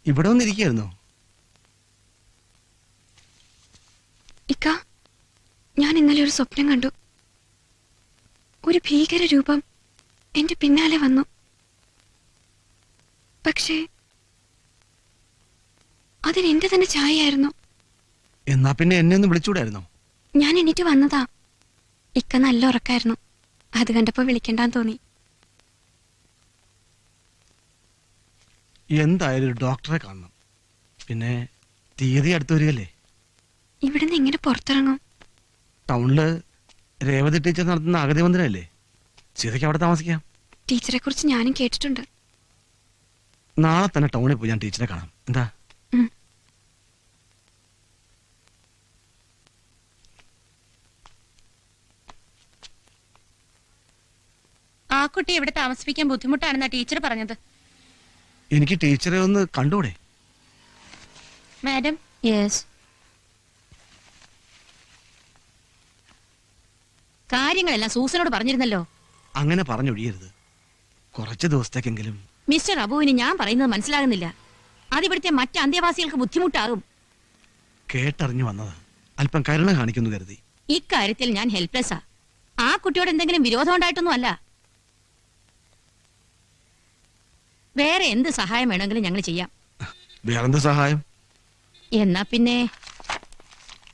ഇവിടെ വന്നിരിക്കുകയായിരുന്നോ? ഇക്ക, ഞാൻ ഇന്നലെ ഒരു സ്വപ്നം കണ്ടു. ഒരു ഭീകര രൂപം എന്റെ പിന്നാലെ വന്നു. പക്ഷേ അതിന് എന്റെ തന്നെ ഛായയായിരുന്നു. എന്നാ പിന്നെ എന്നെ ഒന്ന് വിളിച്ചൂടായിരുന്നോ? ഞാൻ എണീറ്റ് വന്നതാ. ഇക്ക നല്ല ഉറക്കായിരുന്നു. അത് കണ്ടപ്പോ വിളിക്കണ്ടാന്ന് തോന്നി. എന്തായാലും ഒരു ഡോക്ടറെ കാണണം. പിന്നെ തീയതി അടുത്ത് വരികയല്ലേ. ഇവിടുന്ന് എങ്ങനെ പുറത്തിറങ്ങും? ടൗണില് രേവതി ടീച്ചർ നടത്തുന്ന അഗതി മന്ദിരമല്ലേ, സീതയ്ക്ക് അവിടെ താമസിക്കാം. ടീച്ചറെ കുറിച്ച് ഞാനും കേട്ടിട്ടുണ്ട്. നാളെ തന്നെ ടൗണിൽ പോയി ഞാൻ ടീച്ചറെ കാണാം. എന്താ? ആ കുട്ടി ഇവിടെ താമസിപ്പിക്കാൻ ബുദ്ധിമുട്ടാണെന്നാ ടീച്ചർ പറഞ്ഞത്. എനിക്ക് ടീച്ചറെ ഒന്ന് കണ്ടൂടെ? മാഡം. യെസ്. കാര്യങ്ങളെല്ലാം സൂസനോട് പറഞ്ഞിരുന്നല്ലോ. അങ്ങനെ പറഞ്ഞൊഴിയരുത്. കുറച്ച് ദിവസത്തേക്കെങ്കിലും. മിസ്റ്റർ അബുവിന് ഞാൻ പറയുന്നത് മനസ്സിലാകുന്നില്ല. അതിവിടുത്തെ മറ്റ് അന്തേവാസികൾക്ക് ബുദ്ധിമുട്ടാകും. കേട്ടറിഞ്ഞു വന്നതാ. അല്പം കരുണ കാണിക്കുന്നു കരുതി. ഇക്കാര്യത്തിൽ ഞാൻ ഹെൽപ്ലെസ്സാ. ആ കുട്ടിയോട് എന്തെങ്കിലും വിരോധം ഉണ്ടായിട്ടൊന്നും അല്ല. വേറെ എന്ത് സഹായം വേണമെങ്കിലും ഞങ്ങൾ ചെയ്യാം. വേറെന്ത് സഹായം? എന്നാ പിന്നെ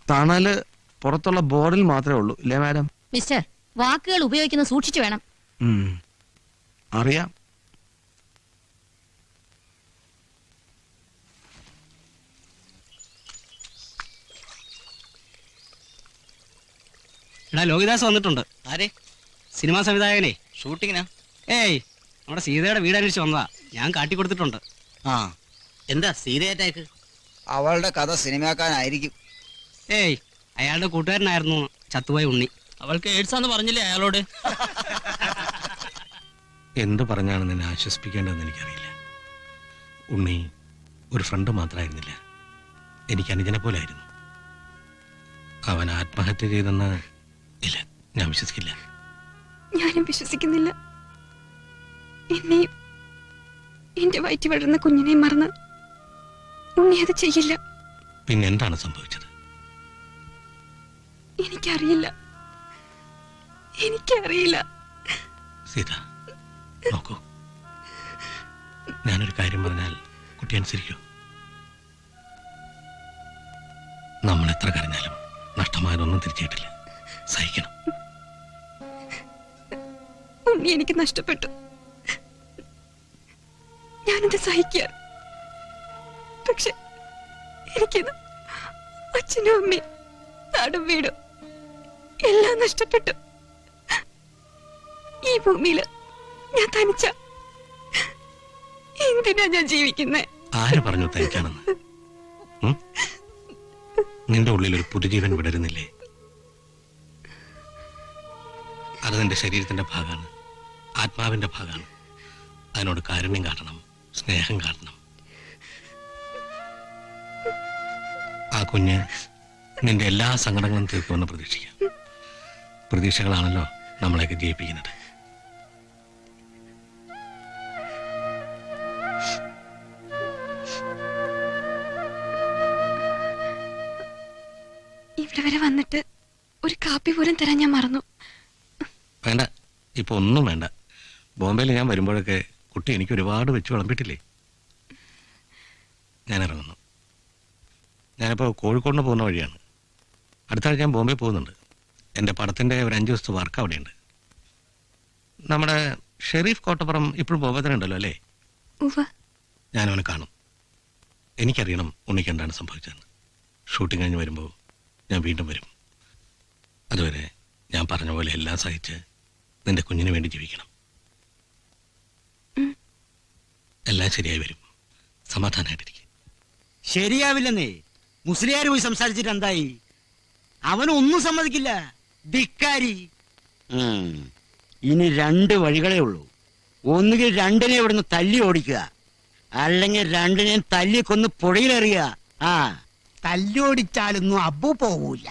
തണല് പുറത്തുള്ള ബോർഡിൽ മാത്രമേ ഉള്ളൂ, ഇല്ലേ മാഡം? മിസ്റ്റർ, വാക്കുകൾ ഉപയോഗിക്കുന്നത് സൂക്ഷിച്ചു വേണം. അറിയാം. എടാ, ലോകിദാസ് വന്നിട്ടുണ്ട്. ആരെ? സിനിമാ സംവിധായകനെ. ഷൂട്ടിങ്ങിനാ? ഏയ്, നമ്മുടെ സീതയുടെ വീട് അന്വേഷിച്ച് വന്നതാ. ഞാൻ കാട്ടിക്കൊടുത്തിട്ടുണ്ട്. ആ, എന്താ സീതയേറ്റേക്ക്? അവളുടെ കഥ സിനിമാക്കാനായിരിക്കും. ഏയ്, അയാളുടെ കൂട്ടുകാരനായിരുന്നു ചത്തുപോയ ഉണ്ണി. അവൾക്ക് എയ്ഡ്സാന്ന് പറഞ്ഞില്ലേ അയാളോട്? എന്ത് പറഞ്ഞാണ് നിന്നെ ആശ്വസിപ്പിക്കേണ്ടതെന്ന് എനിക്കറിയില്ല. ഉണ്ണി ഒരു ഫ്രണ്ട് മാത്രമായിരുന്നില്ല, എനിക്ക് അനുജനെ പോലായിരുന്നു. അവൻ ആത്മഹത്യ ചെയ്തെന്ന് ഇല്ല, ഞാൻ വിശ്വസിക്കില്ല. ഞാനും വിശ്വസിക്കുന്നില്ല. എന്നെയും എന്റെ വയറ്റി വളർന്ന കുഞ്ഞിനെയും മറന്ന് ഉണ്ണി അത് ചെയ്യില്ല. പിന്നെ എന്താണ് സംഭവിച്ചത്? എനിക്കറിയില്ല. സീത, നോക്കൂ, ഞാനൊരു കാര്യം പറഞ്ഞാൽ കുട്ടി അനുസരിക്കൂ. നമ്മൾ എത്ര കരഞ്ഞാലും നഷ്ടമായതൊന്നും തിരിച്ചിട്ടില്ല. സഹിക്കണം. ഉണ്ണി എനിക്ക് നഷ്ടപ്പെട്ടു. ഞാനത് സഹിക്കുക. പക്ഷെ എനിക്കിത് അച്ഛനും അമ്മയും നാടും വീടും എല്ലാം നഷ്ടപ്പെട്ടു. ഈ ഭൂമിയില് ഞാൻ തനിച്ച. എന്തിനാ ഞാൻ ജീവിക്കുന്നേ? ആര് പറഞ്ഞു തനിക്കാണെന്ന്? നിന്റെ ഉള്ളിൽ ഒരു പുതുജീവൻ വിടരുന്നില്ലേ? അത് നിന്റെ ശരീരത്തിന്റെ ഭാഗമാണ്, ആത്മാവിന്റെ ഭാഗമാണ്. അതിനോട് കാരുണ്യം കാട്ടണം, സ്നേഹം കാട്ടണം. ആ കുഞ്ഞ് നിന്റെ എല്ലാ സങ്കടങ്ങളും തീർക്കുമെന്ന് പ്രതീക്ഷിക്കാം. പ്രതീക്ഷകളാണല്ലോ നമ്മളെയൊക്കെ ജയിപ്പിക്കുന്നത്. ഇവിടെ വരെ വന്നിട്ട് ഒരു കാപ്പി പോലും തരാൻ ഞാൻ മറന്നു. വേണ്ട, ഇപ്പൊ ഒന്നും വേണ്ട. ബോംബെയിൽ ഞാൻ വരുമ്പോഴൊക്കെ കുട്ടി എനിക്ക് ഒരുപാട് വെച്ച് വിളമ്പിട്ടില്ലേ. ഞാൻ ഇറങ്ങുന്നു. ഞാനിപ്പോൾ കോഴിക്കോടിന് പോകുന്ന വഴിയാണ്. അടുത്ത ആഴ്ച ഞാൻ ബോംബെ പോകുന്നുണ്ട്. എൻ്റെ പടത്തിൻ്റെ ഒരു 5 ദിവസത്തെ വർക്ക് അവിടെയുണ്ട്. നമ്മുടെ ഷെരീഫ് കോട്ടപ്പുറം ഇപ്പോഴും ബോംബെ തന്നെ ഉണ്ടല്ലോ അല്ലേ? ഞാനവനെ കാണും. എനിക്കറിയണം ഉണ്ണിക്ക് എന്താണ് സംഭവിച്ചതെന്ന്. ഷൂട്ടിംഗ് കഴിഞ്ഞ് വരുമ്പോൾ ഞാൻ വീണ്ടും വരും. അതുവരെ ഞാൻ പറഞ്ഞ പോലെ എല്ലാം സഹിച്ച് നിന്റെ കുഞ്ഞിന് വേണ്ടി ജീവിക്കണം. എല്ലാം ശരിയായി വരും. സമാധാനമായിട്ടിരിക്കും. ശരിയാവില്ലെന്നേ. മുസ്ലിയാർ പോയി സംസാരിച്ചിട്ട് എന്തായി? അവനൊന്നും സമ്മതിക്കില്ല, ധിക്കാരി. ഇനി 2 വഴികളേ ഉള്ളൂ. ഒന്നുകിൽ 2നെ ഇവിടുന്ന് തല്ലി ഓടിക്കുക, അല്ലെങ്കിൽ 2നെ തല്ലി കൊന്ന് പുഴയിലെറിയുക. തല്ലോടിച്ചാലൊന്നും അബു പോവൂല.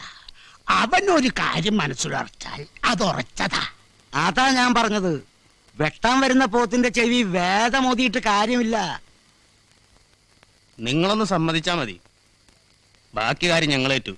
അവനൊരു കാര്യം മനസ്സിലുറച്ചാൽ അതുറച്ചതാ. അതാ ഞാൻ പറഞ്ഞത്. വെട്ടാൻ വരുന്ന പോത്തിന്റെ ചെവി വേദമോതിയിട്ട് കാര്യമില്ല. നിങ്ങളൊന്ന് സമ്മതിച്ചാ മതി, ബാക്കി കാര്യം ഞങ്ങളേറ്റു.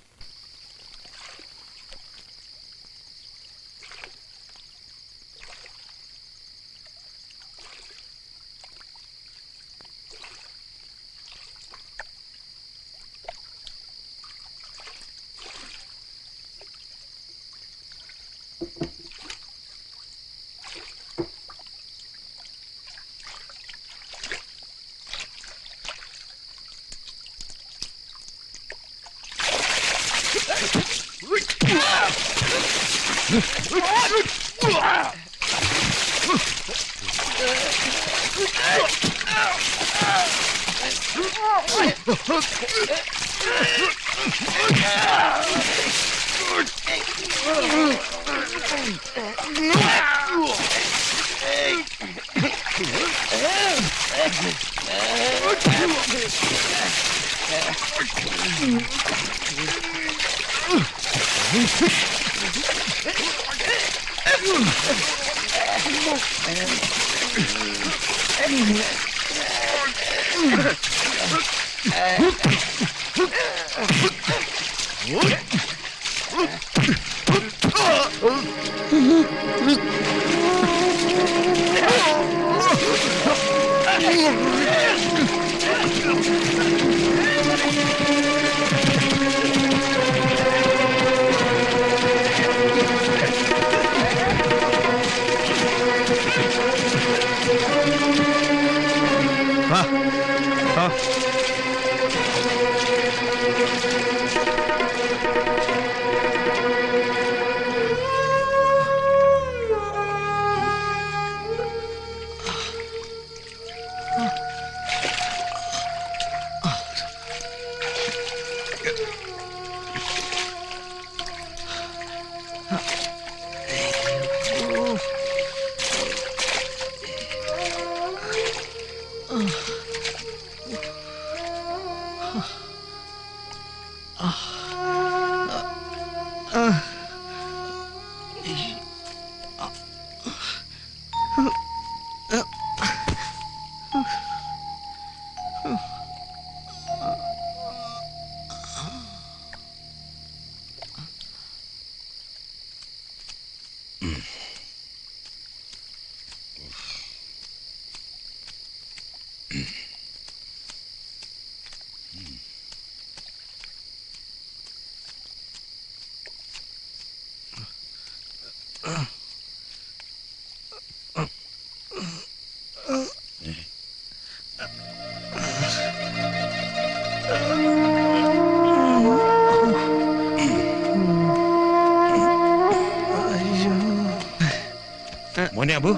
മോനെ അബു,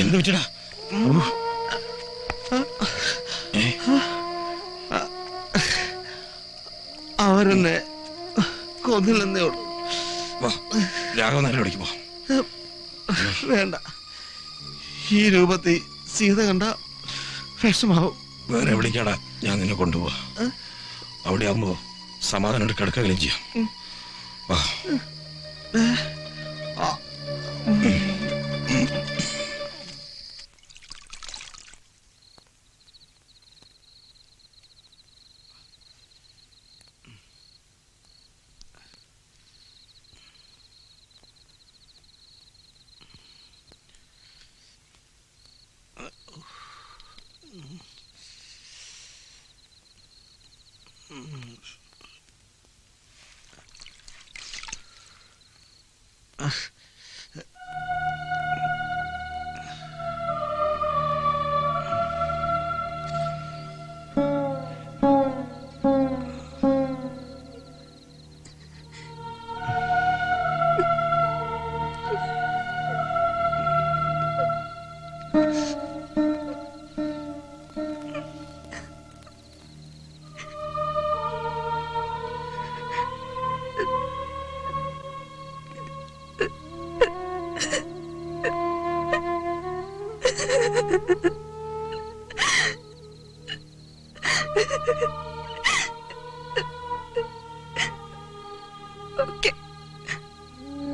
എന്ത് പറ്റടാ? അവരെന്നെ കൊന്നില്ലെന്നേ ഉള്ളൂ. രാഘവനാരോടേക്ക് പോ. വേണ്ട, ഈ രൂപത്തിൽ സീത കണ്ട വിഷമാവും. വേറെ എവിടേക്കാടാ ഞാൻ നിന്നെ കൊണ്ടുപോവാ. അവിടെ ആകുമ്പോ സമാധാനം കിടക്കുകയും ചെയ്യാം. വാ.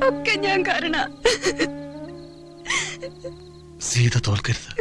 ഒക്കെ ഞാൻ കാരണം സീത തോൽക്കരുത്.